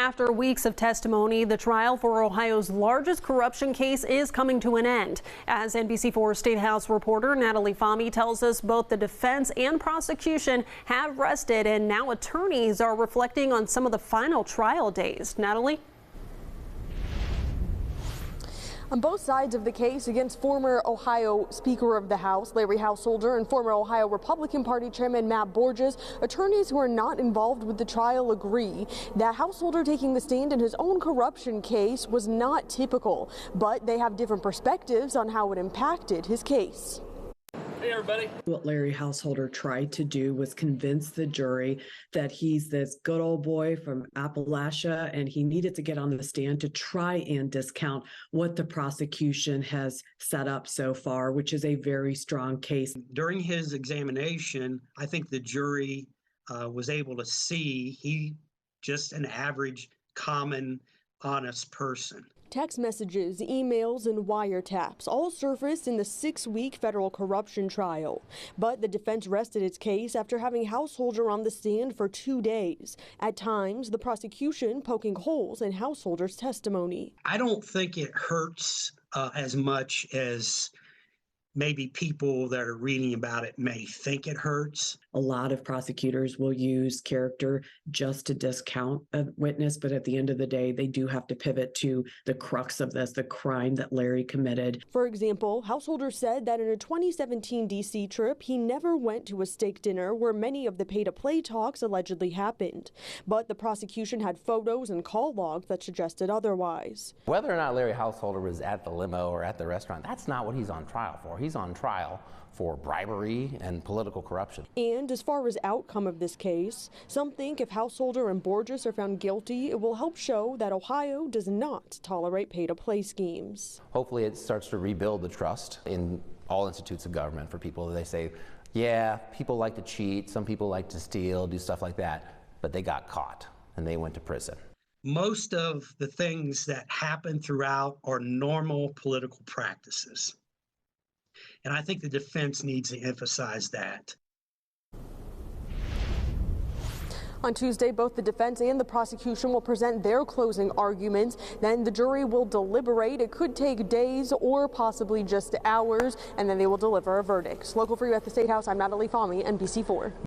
After weeks of testimony, the trial for Ohio's largest corruption case is coming to an end. As NBC4 State House reporter Natalie Fahmy tells us, both the defense and prosecution have rested, and now attorneys are reflecting on some of the final trial days. Natalie? On both sides of the case against former Ohio Speaker of the House, Larry Householder, and former Ohio Republican Party Chairman Matt Borges, attorneys who are not involved with the trial agree that Householder taking the stand in his own corruption case was not typical, but they have different perspectives on how it impacted his case. Hey everybody. What Larry Householder tried to do was convince the jury that he's this good old boy from Appalachia, and he needed to get on the stand to try and discount what the prosecution has set up so far, which is a very strong case. During his examination, I think the jury was able to see he just an average, common, honest person. Text messages, emails, and wiretaps all surfaced in the 6-week federal corruption trial. But the defense rested its case after having Householder on the stand for 2 days. At times, the prosecution poking holes in Householder's testimony. I don't think it hurts as much as maybe people that are reading about it may think it hurts. A lot of prosecutors will use character just to discount a witness, but at the end of the day, they do have to pivot to the crux of this, the crime that Larry committed. For example, Householder said that in a 2017 D.C. trip, he never went to a steak dinner where many of the pay-to-play talks allegedly happened. But the prosecution had photos and call logs that suggested otherwise. Whether or not Larry Householder was at the limo or at the restaurant, that's not what he's on trial for. He's on trial for bribery and political corruption. And as far as outcome of this case, some think if Householder and Borges are found guilty, it will help show that Ohio does not tolerate pay-to-play schemes. Hopefully it starts to rebuild the trust in all institutes of government for people. They say, yeah, people like to cheat, some people like to steal, do stuff like that, but they got caught and they went to prison. Most of the things that happen throughout are normal political practices. And I think the defense needs to emphasize that. On Tuesday, both the defense and the prosecution will present their closing arguments. Then the jury will deliberate. It could take days or possibly just hours, and then they will deliver a verdict. Local for you at the State House, I'm Natalie Fahmy, NBC4.